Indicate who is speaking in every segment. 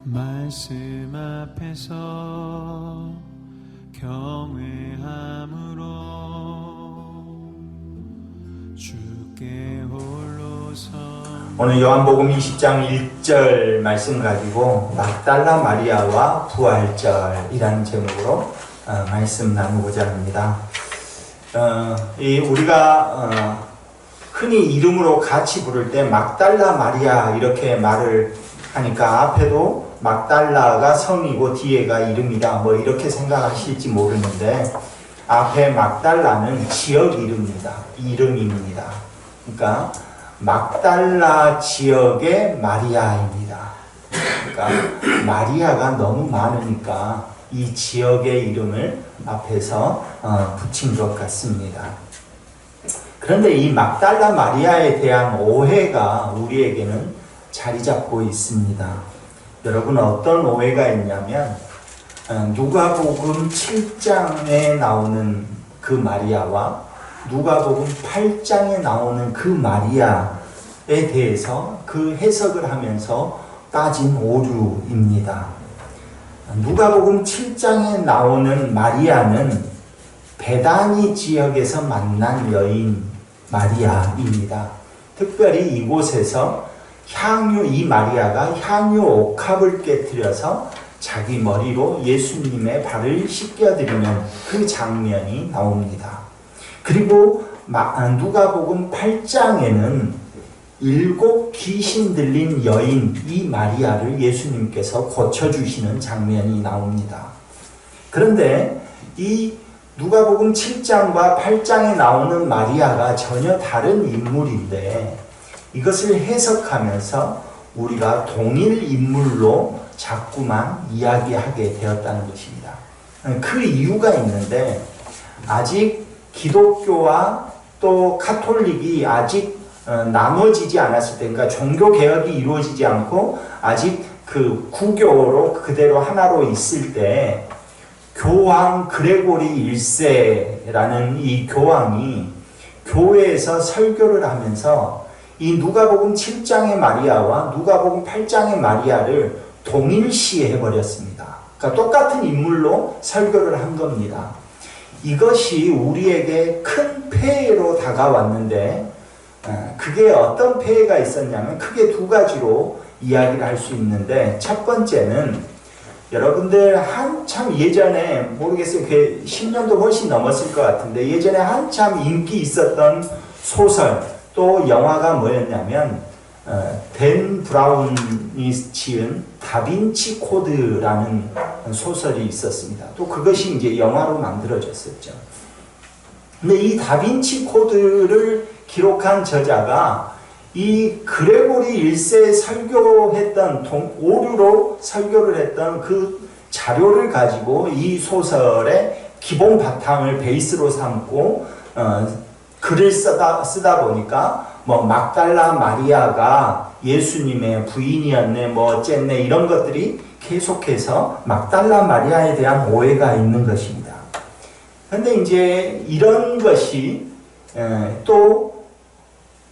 Speaker 1: 말씀 앞에서 경외함으로 주께 홀로 선.
Speaker 2: 오늘 요한복음 20장 1절 말씀 가지고 막달라 마리아와 부활절이라는 제목으로 말씀 나누고자 합니다. 우리가 흔히 이름으로 같이 부를 때 막달라 마리아 이렇게 말을 하니까 앞에도 막달라가 성이고 뒤에가 이름이다 뭐 이렇게 생각하실지 모르는데, 앞에 막달라는 지역 이름입니다. 그러니까 막달라 지역의 마리아입니다. 그러니까 마리아가 너무 많으니까 이 지역의 이름을 앞에서 붙인 것 같습니다. 그런데 이 막달라 마리아에 대한 오해가 우리에게는 자리 잡고 있습니다. 여러분, 어떤 오해가 있냐면 누가복음 7장에 나오는 그 마리아와 누가복음 8장에 나오는 그 마리아에 대해서 그 해석을 하면서 빠진 오류입니다. 누가복음 7장에 나오는 마리아는 베다니 지역에서 만난 여인 마리아입니다. 특별히 이곳에서 이 마리아가 향유 옥합을 깨뜨려서 자기 머리로 예수님의 발을 씻겨드리는 그 장면이 나옵니다. 그리고 누가복음 8장에는 7 귀신 들린 여인 이 마리아를 예수님께서 고쳐주시는 장면이 나옵니다. 그런데 이 누가복음 7장과 8장에 나오는 마리아가 전혀 다른 인물인데, 이것을 해석하면서 우리가 동일 인물로 자꾸만 이야기하게 되었다는 것입니다. 그 이유가 있는데, 아직 기독교와 또 카톨릭이 아직 나눠지지 않았을 때, 그러니까 종교개혁이 이루어지지 않고 아직 그 구교로 그대로 하나로 있을 때, 교황 그레고리 1세라는 이 교황이 교회에서 설교를 하면서 이 누가복음 7장의 마리아와 누가복음 8장의 마리아를 동일시해버렸습니다. 그러니까 똑같은 인물로 설교를 한 겁니다. 이것이 우리에게 큰 폐해로 다가왔는데, 그게 어떤 폐해가 있었냐면 크게 두 가지로 이야기를 할 수 있는데, 첫 번째는 여러분들 한참 예전에, 모르겠어요, 그게 10년도 훨씬 넘었을 것 같은데, 예전에 한참 인기 있었던 소설 또 영화가 뭐였냐면 댄 브라운이 지은 다빈치 코드라는 소설이 있었습니다. 또 그것이 이제 영화로 만들어졌었죠. 근데 이 다빈치 코드를 기록한 저자가 이 그레고리 1세에 설교했던, 오류로 설교를 했던 그 자료를 가지고 이 소설의 기본 바탕을 베이스로 삼고 글을 쓰다 보니까 뭐 막달라 마리아가 예수님의 부인이었네 뭐 어쨌네 이런 것들이 계속해서 막달라 마리아에 대한 오해가 있는 것입니다. 그런데 이제 이런 것이 또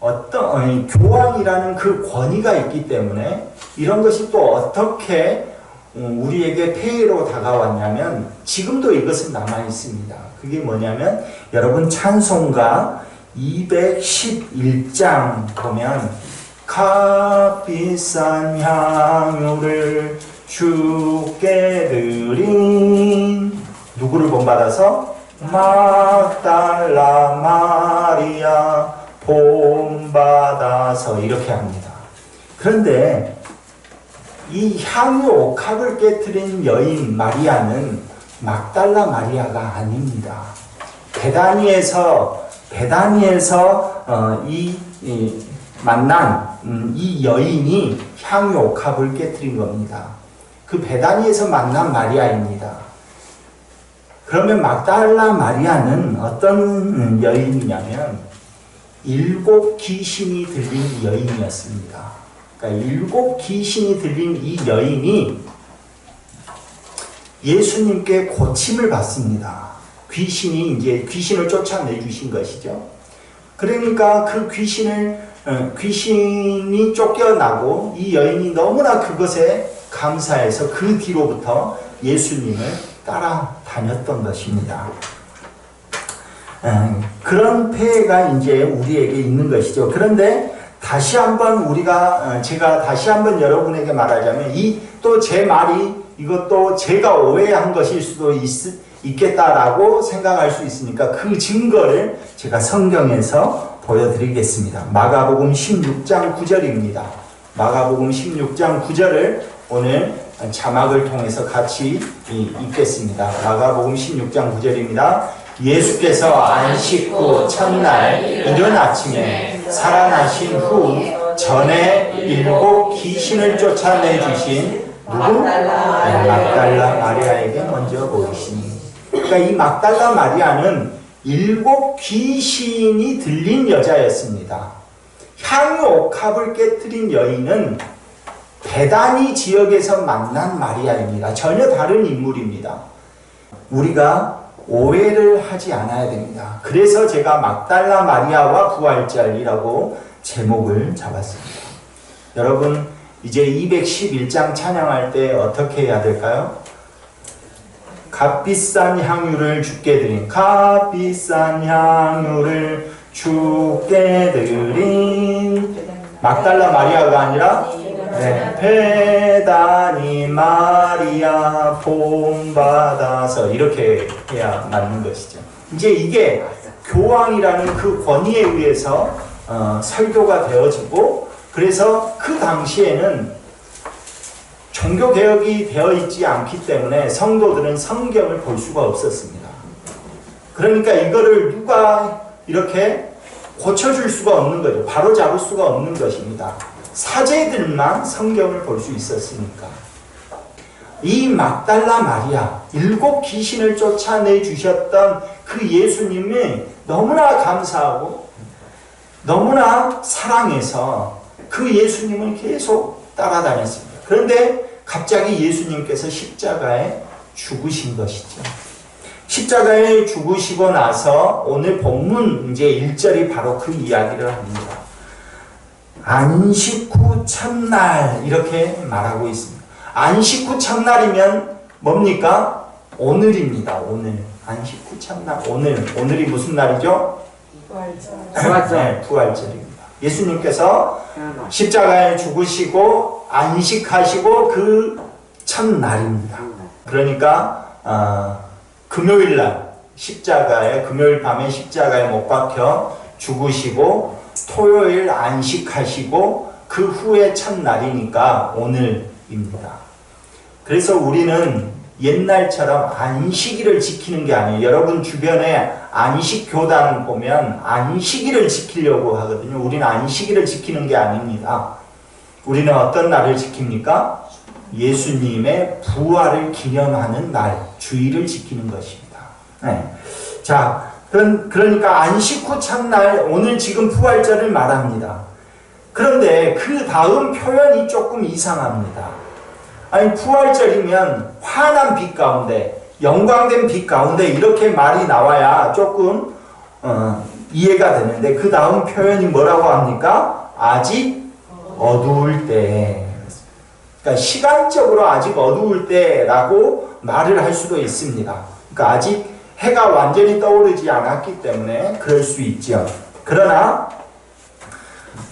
Speaker 2: 어떤 교황이라는 그 권위가 있기 때문에 이런 것이 또 어떻게 우리에게 폐해로 다가왔냐면, 지금도 이것은 남아있습니다. 그게 뭐냐면, 여러분 찬송가 211장 보면 값비싼 향유를 주께 드린, 누구를 본받아서? 막달라 마리아 본받아서, 이렇게 합니다. 그런데 이 향유 옥합을 깨뜨린 여인 마리아는 막달라 마리아가 아닙니다. 베다니에서 만난 이 여인이 향유 옥합을 깨뜨린 겁니다. 그 베다니에서 만난 마리아입니다. 그러면 막달라 마리아는 어떤 여인이냐면 7 귀신이 들린 여인이었습니다. 그러니까 7 귀신이 들린 이 여인이 예수님께 고침을 받습니다. 귀신을 쫓아내 주신 것이죠. 그러니까 그 귀신이 쫓겨나고 이 여인이 너무나 그것에 감사해서 그 뒤로부터 예수님을 따라다녔던 것입니다. 그런 폐해가 이제 우리에게 있는 것이죠. 그런데 다시 한번 제가 다시 한번 여러분에게 말하자면 또 제 말이 이것도 제가 오해한 것일 수도 있겠다라고 생각할 수 있으니까 그 증거를 제가 성경에서 보여드리겠습니다. 마가복음 16장 9절입니다. 마가복음 16장 9절을 오늘 자막을 통해서 같이 읽겠습니다. 마가복음 16장 9절입니다. 예수께서 안식 후 첫날 이른 아침에 살아나신 후 전에 7 귀신을 쫓아내 주신 누구? 막달라 마리아에게 먼저 보이시니. 그러니까 이 막달라 마리아는 7 귀신이 들린 여자였습니다. 향유 옥합을 깨뜨린 여인은 베다니 지역에서 만난 마리아입니다. 전혀 다른 인물입니다. 우리가 오해를 하지 않아야 됩니다. 그래서 제가 막달라 마리아와 부활절이라고 제목을 잡았습니다. 여러분, 이제 211장 찬양할 때 어떻게 해야 될까요? 값비싼 향유를 주께 드린, 값비싼 향유를 주께 드린 막달라 마리아가 아니라 베다니 마리아 본받아서 이렇게 해야 맞는 것이죠. 이제 이게 교황이라는 그 권위에 의해서 설교가 되어지고, 그래서 그 당시에는 종교개혁이 되어 있지 않기 때문에 성도들은 성경을 볼 수가 없었습니다. 그러니까 이거를 누가 이렇게 고쳐줄 수가 없는 거죠. 바로잡을 수가 없는 것입니다. 사제들만 성경을 볼 수 있었으니까. 이 막달라 마리아, 7 귀신을 쫓아내 주셨던 그 예수님이 너무나 감사하고 너무나 사랑해서 그 예수님을 계속 따라다녔습니다. 그런데 갑자기 예수님께서 십자가에 죽으신 것이죠. 십자가에 죽으시고 나서 오늘 본문 이제 1절이 바로 그 이야기를 합니다. 안식 후 첫날 이렇게 말하고 있습니다. 안식 후 첫날이면 뭡니까? 오늘입니다. 오늘. 안식 후 첫날. 오늘이 무슨 날이죠? 부활절. 네, 부활절입니다. 예수님께서 십자가에 죽으시고 안식하시고 그 첫날입니다. 그러니까 금요일날 금요일 밤에 십자가에 못 박혀 죽으시고 토요일 안식하시고 그 후에 첫날이니까 오늘입니다. 그래서 우리는 옛날처럼 안식일을 지키는 게 아니에요. 여러분 주변에 안식교단 보면 안식일을 지키려고 하거든요. 우리는 안식일을 지키는 게 아닙니다. 우리는 어떤 날을 지킵니까? 예수님의 부활을 기념하는 날, 주일을 지키는 것입니다. 네. 자, 그러니까 안식 후 첫날, 오늘 지금 부활절을 말합니다. 그런데 그 다음 표현이 조금 이상합니다. 아니, 부활절이면 환한 빛 가운데, 영광된 빛 가운데 이렇게 말이 나와야 조금 이해가 되는데, 그 다음 표현이 뭐라고 합니까? 아직 어두울 때. 그러니까 시간적으로 아직 어두울 때라고 말을 할 수도 있습니다. 그러니까 아직 해가 완전히 떠오르지 않았기 때문에 그럴 수 있죠. 그러나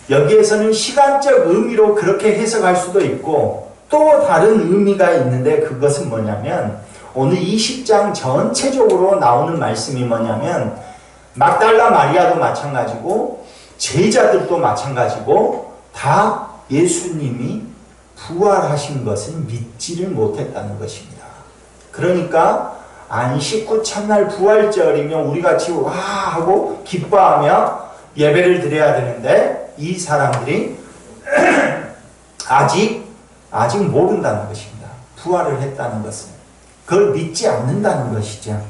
Speaker 2: 여기에서는 시간적 의미로 그렇게 해석할 수도 있고 또 다른 의미가 있는데, 그것은 뭐냐면 오늘 20장 전체적으로 나오는 말씀이 뭐냐면 막달라 마리아도 마찬가지고 제자들도 마찬가지고 다 예수님이 부활하신 것을 믿지를 못했다는 것입니다. 그러니까 안식 후 첫날 부활절이면 우리 같이 와 하고 기뻐하며 예배를 드려야 되는데 이 사람들이 아직 모른다는 것입니다. 부활을 했다는 것은. 그걸 믿지 않는다는 것이죠.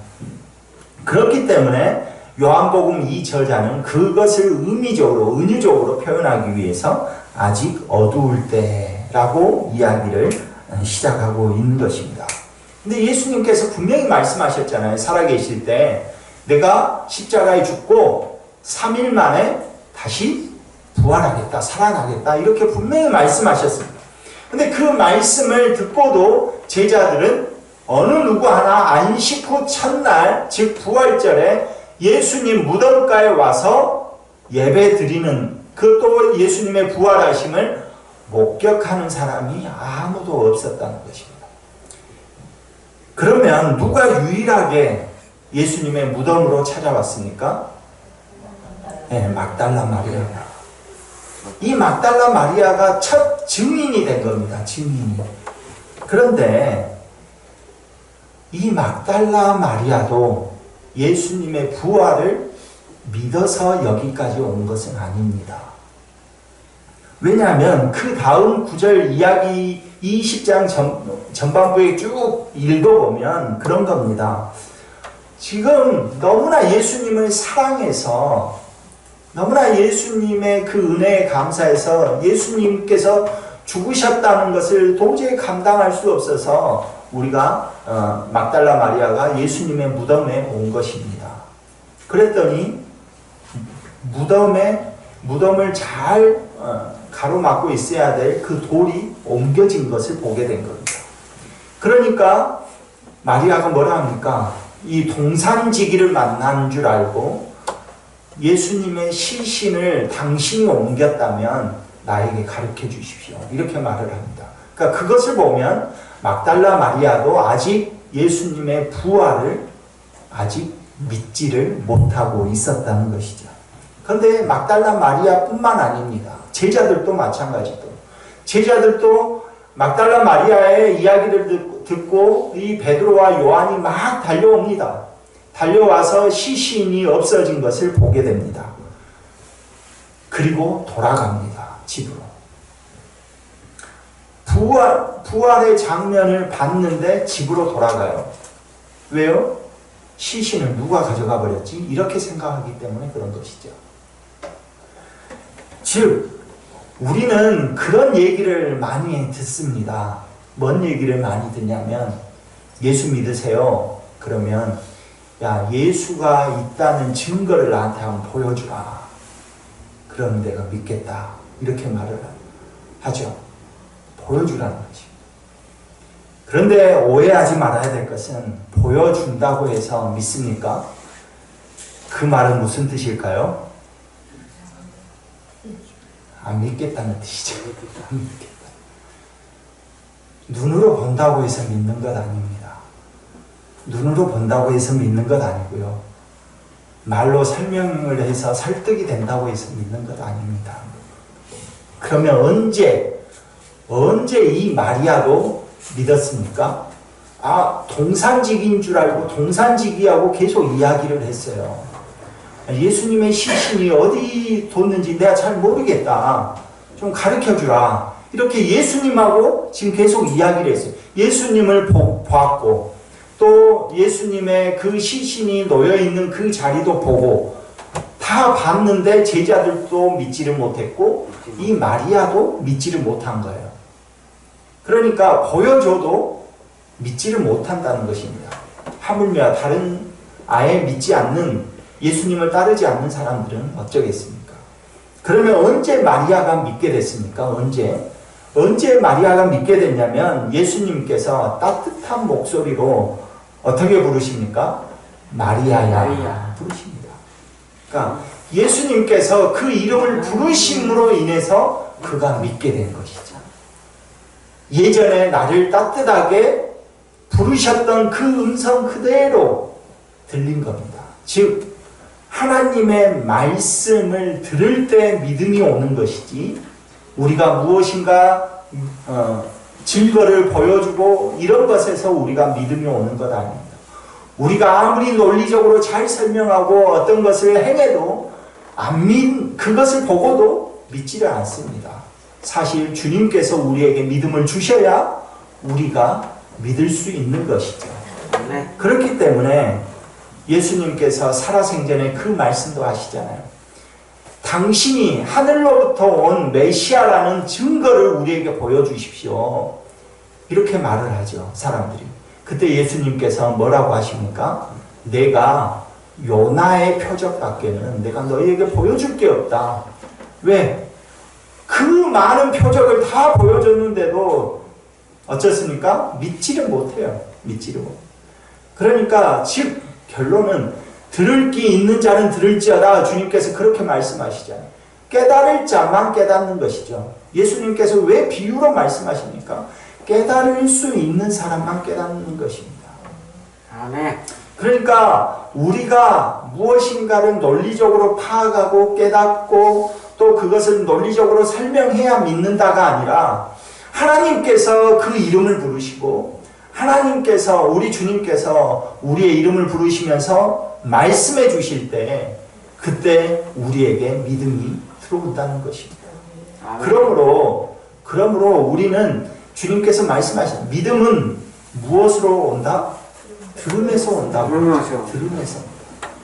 Speaker 2: 그렇기 때문에 요한복음 이 저자는 그것을 의미적으로, 은유적으로 표현하기 위해서 아직 어두울 때라고 이야기를 시작하고 있는 것입니다. 근데 예수님께서 분명히 말씀하셨잖아요. 살아계실 때 내가 십자가에 죽고 3일 만에 다시 부활하겠다, 살아나겠다, 이렇게 분명히 말씀하셨습니다. 근데 그 말씀을 듣고도 제자들은 어느 누구 하나 안식 후 첫날, 즉 부활절에 예수님 무덤가에 와서 예배 드리는, 그것도 예수님의 부활하심을 목격하는 사람이 아무도 없었다는 것입니다. 그러면 누가 유일하게 예수님의 무덤으로 찾아왔습니까? 네, 막달라 마리아. 이 막달라 마리아가 첫 증인이 된 겁니다. 증인이. 그런데 이 막달라 마리아도 예수님의 부활을 믿어서 여기까지 온 것은 아닙니다. 왜냐하면 그 다음 구절 이야기 20장 전반부에 쭉 읽어보면 그런 겁니다. 지금 너무나 예수님을 사랑해서, 너무나 예수님의 그 은혜에 감사해서 예수님께서 죽으셨다는 것을 도저히 감당할 수 없어서 우리가 막달라 마리아가 예수님의 무덤에 온 것입니다. 그랬더니 무덤을 잘 가로막고 있어야 될 그 돌이 옮겨진 것을 보게 된 겁니다. 그러니까 마리아가 뭐라 합니까? 이 동산지기를 만난 줄 알고 예수님의 시신을 당신이 옮겼다면 나에게 가르쳐 주십시오. 이렇게 말을 합니다. 그러니까 그것을 보면 막달라 마리아도 아직 예수님의 부활을 아직 믿지를 못하고 있었다는 것이죠. 그런데 막달라 마리아뿐만 아닙니다. 제자들도 마찬가지고, 제자들도 막달라 마리아의 이야기를 듣고 이 베드로와 요한이 막 달려옵니다. 달려와서 시신이 없어진 것을 보게 됩니다. 그리고 돌아갑니다. 집으로. 부활의 장면을 봤는데 집으로 돌아가요. 왜요? 시신을 누가 가져가 버렸지? 이렇게 생각하기 때문에 그런 것이죠. 즉, 우리는 그런 얘기를 많이 듣습니다. 뭔 얘기를 많이 듣냐면, 예수 믿으세요. 그러면 야, 예수가 있다는 증거를 나한테 한번 보여주라. 그럼 내가 믿겠다. 이렇게 말을 하죠. 보여주라는 거지. 그런데 오해하지 말아야 될 것은 보여준다고 해서 믿습니까? 그 말은 무슨 뜻일까요? 안 믿겠다는 뜻이죠. 안 믿겠다. 눈으로 본다고 해서 믿는 것 아닙니다. 눈으로 본다고 해서 믿는 것 아니고요. 말로 설명을 해서 설득이 된다고 해서 믿는 것 아닙니다. 그러면 언제 이 마리아도 믿었습니까? 아, 동산지기인 줄 알고 동산지기하고 계속 이야기를 했어요. 예수님의 시신이 어디 뒀는지 내가 잘 모르겠다. 좀 가르쳐주라. 이렇게 예수님하고 지금 계속 이야기를 했어요. 예수님을 보았고, 또 예수님의 그 시신이 놓여있는 그 자리도 보고, 다 봤는데 제자들도 믿지를 못했고, 이 마리아도 믿지를 못한 거예요. 그러니까 보여줘도 믿지를 못한다는 것입니다. 하물며 다른 아예 믿지 않는, 예수님을 따르지 않는 사람들은 어쩌겠습니까? 그러면 언제 마리아가 믿게 됐습니까? 언제 마리아가 믿게 됐냐면 예수님께서 따뜻한 목소리로 어떻게 부르십니까? 마리아야 부르십니다. 그러니까 예수님께서 그 이름을 부르심으로 인해서 그가 믿게 된 것이죠. 예전에 나를 따뜻하게 부르셨던 그 음성 그대로 들린 겁니다. 즉 하나님의 말씀을 들을 때 믿음이 오는 것이지, 우리가 무엇인가 증거를 보여주고 이런 것에서 우리가 믿음이 오는 것 아닙니다. 우리가 아무리 논리적으로 잘 설명하고 어떤 것을 행해도 그것을 보고도 믿지를 않습니다. 사실 주님께서 우리에게 믿음을 주셔야 우리가 믿을 수 있는 것이죠. 그렇기 때문에 예수님께서 살아생전에 그 말씀도 하시잖아요. 당신이 하늘로부터 온 메시아라는 증거를 우리에게 보여주십시오. 이렇게 말을 하죠, 사람들이. 그때 예수님께서 뭐라고 하십니까? 내가 요나의 표적밖에는 내가 너희에게 보여줄 게 없다. 왜? 그 그 많은 표적을 다 보여줬는데도 어쩌습니까? 믿지를 못해요. 믿지를 못. 그러니까 즉 결론은 들을 귀 있는 자는 들을지어다. 주님께서 그렇게 말씀하시잖아요. 깨달을 자만 깨닫는 것이죠. 예수님께서 왜 비유로 말씀하십니까? 깨달을 수 있는 사람만 깨닫는 것입니다.
Speaker 3: 아멘.
Speaker 2: 그러니까 우리가 무엇인가를 논리적으로 파악하고 깨닫고 또 그것을 논리적으로 설명해야 믿는다가 아니라 하나님께서 그 이름을 부르시고 하나님께서 우리 주님께서 우리의 이름을 부르시면서 말씀해 주실 때 그때 우리에게 믿음이 들어온다는 것입니다.
Speaker 3: 아멘.
Speaker 2: 그러므로 우리는 주님께서 말씀하신 믿음은 무엇으로 온다? 들음에서 온다. 들음에서.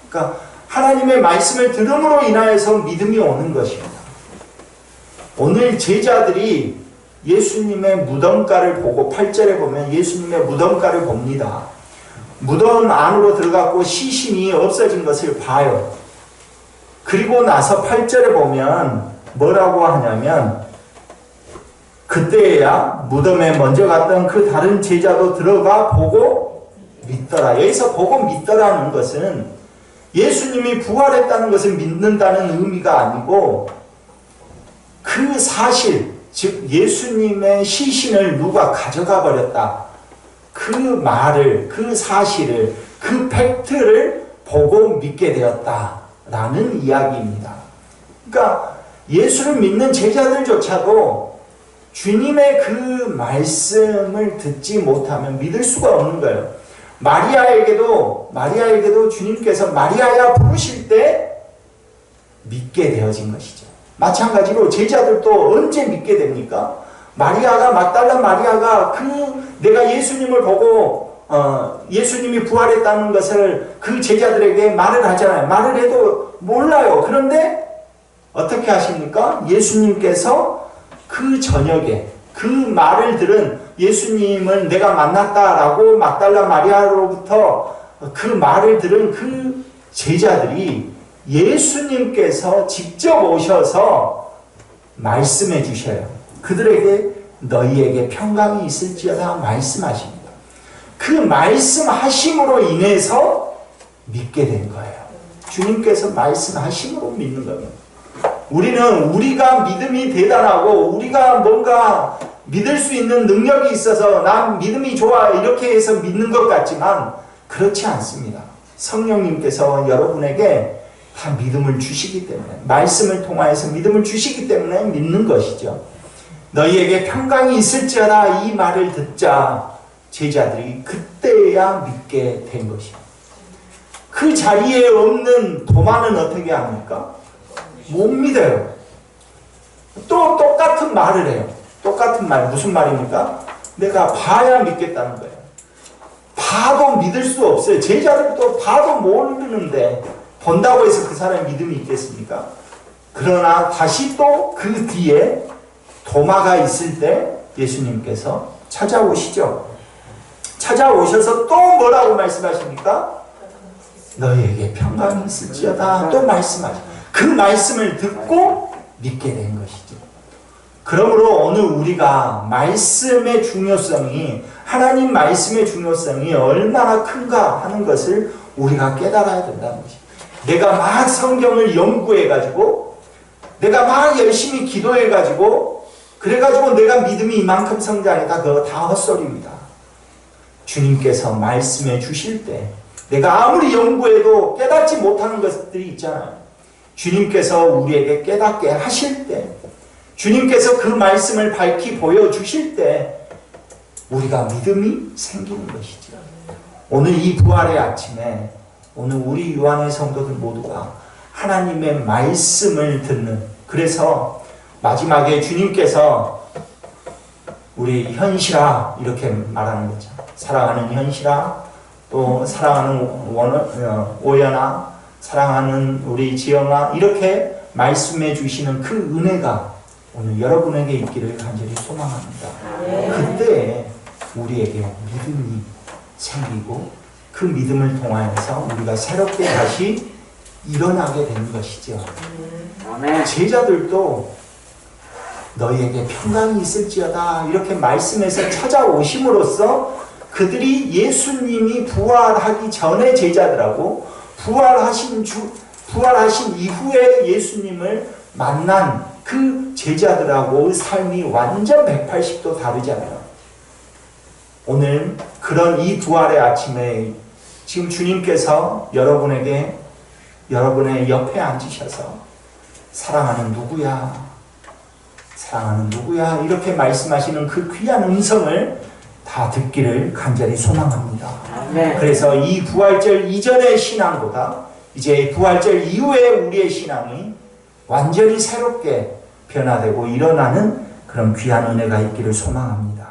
Speaker 2: 그러니까 하나님의 말씀을 들음으로 인하여서 믿음이 오는 것입니다. 오늘 제자들이 예수님의 무덤가를 보고 8절에 보면 예수님의 무덤가를 봅니다. 무덤 안으로 들어갔고 시신이 없어진 것을 봐요. 그리고 나서 8절에 보면 뭐라고 하냐면 그때야 무덤에 먼저 갔던 그 다른 제자도 들어가 보고 믿더라. 여기서 보고 믿더라는 것은 예수님이 부활했다는 것을 믿는다는 의미가 아니고 그 사실, 즉 예수님의 시신을 누가 가져가 버렸다. 그 말을, 그 사실을, 그 팩트를 보고 믿게 되었다라는 이야기입니다. 그러니까 예수를 믿는 제자들조차도 주님의 그 말씀을 듣지 못하면 믿을 수가 없는 거예요. 마리아에게도 주님께서 마리아야 부르실 때 믿게 되어진 것이죠. 마찬가지로 제자들도 언제 믿게 됩니까? 막달라 마리아가 내가 예수님을 보고 예수님이 부활했다는 것을 그 제자들에게 말을 하잖아요. 말을 해도 몰라요. 그런데 어떻게 하십니까? 예수님께서 그 저녁에 그 말을 들은 예수님을 내가 만났다라고 막달라 마리아로부터 그 말을 들은 그 제자들이 예수님께서 직접 오셔서 말씀해 주셔요. 그들에게 너희에게 평강이 있을지어다 말씀하십니다. 그 말씀하심으로 인해서 믿게 된 거예요. 주님께서 말씀하심으로 믿는 겁니다. 우리는 우리가 믿음이 대단하고 우리가 뭔가 믿을 수 있는 능력이 있어서 난 믿음이 좋아 이렇게 해서 믿는 것 같지만 그렇지 않습니다. 성령님께서 여러분에게 다 믿음을 주시기 때문에 말씀을 통하여서 믿음을 주시기 때문에 믿는 것이죠. 너희에게 평강이 있을지어다 이 말을 듣자 제자들이 그때야 믿게 된 것입니다. 그 자리에 없는 도마는 어떻게 합니까? 못 믿어요. 또 똑같은 말을 해요. 똑같은 말 무슨 말입니까? 내가 봐야 믿겠다는 거예요. 봐도 믿을 수 없어요. 제자들도 봐도 모르는데 본다고 해서 그 사람의 믿음이 있겠습니까? 그러나 다시 또 그 뒤에 도마가 있을 때 예수님께서 찾아오시죠. 찾아오셔서 또 뭐라고 말씀하십니까? 너희에게 평강이 있을지어다 또 말씀하시죠. 그 말씀을 듣고 믿게 된 것이죠. 그러므로 오늘 우리가 말씀의 중요성이 하나님 말씀의 중요성이 얼마나 큰가 하는 것을 우리가 깨달아야 된다는 것입니다. 내가 막 성경을 연구해가지고 내가 막 열심히 기도해가지고 그래가지고 내가 믿음이 이만큼 성장했다. 그거 다 헛소리입니다. 주님께서 말씀해 주실 때 내가 아무리 연구해도 깨닫지 못하는 것들이 있잖아요. 주님께서 우리에게 깨닫게 하실 때 주님께서 그 말씀을 밝히 보여주실 때 우리가 믿음이 생기는 것이죠. 오늘 이 부활의 아침에 오늘 우리 유한의 성도들 모두가 하나님의 말씀을 듣는 그래서 마지막에 주님께서 우리 현실아 이렇게 말하는 거죠. 사랑하는 현실아 또 사랑하는 오연아 사랑하는 우리 지영아 이렇게 말씀해 주시는 그 은혜가 오늘 여러분에게 있기를 간절히 소망합니다. 그때 우리에게 믿음이 생기고 그 믿음을 통하여서 우리가 새롭게 다시 일어나게 되는 것이죠. 제자들도 너희에게 평강이 있을지어다 이렇게 말씀해서 찾아오심으로써 그들이 예수님이 부활하기 전에 제자들하고 부활하신 이후에 예수님을 만난 그 제자들하고의 삶이 완전 180도 다르잖아요. 오늘 그런 이 부활의 아침에 지금 주님께서 여러분에게 여러분의 옆에 앉으셔서 사랑하는 누구야? 사랑하는 누구야? 이렇게 말씀하시는 그 귀한 음성을 다 듣기를 간절히 소망합니다.
Speaker 3: 아멘.
Speaker 2: 그래서 이 부활절 이전의 신앙보다 이제 부활절 이후에 우리의 신앙이 완전히 새롭게 변화되고 일어나는 그런 귀한 은혜가 있기를 소망합니다.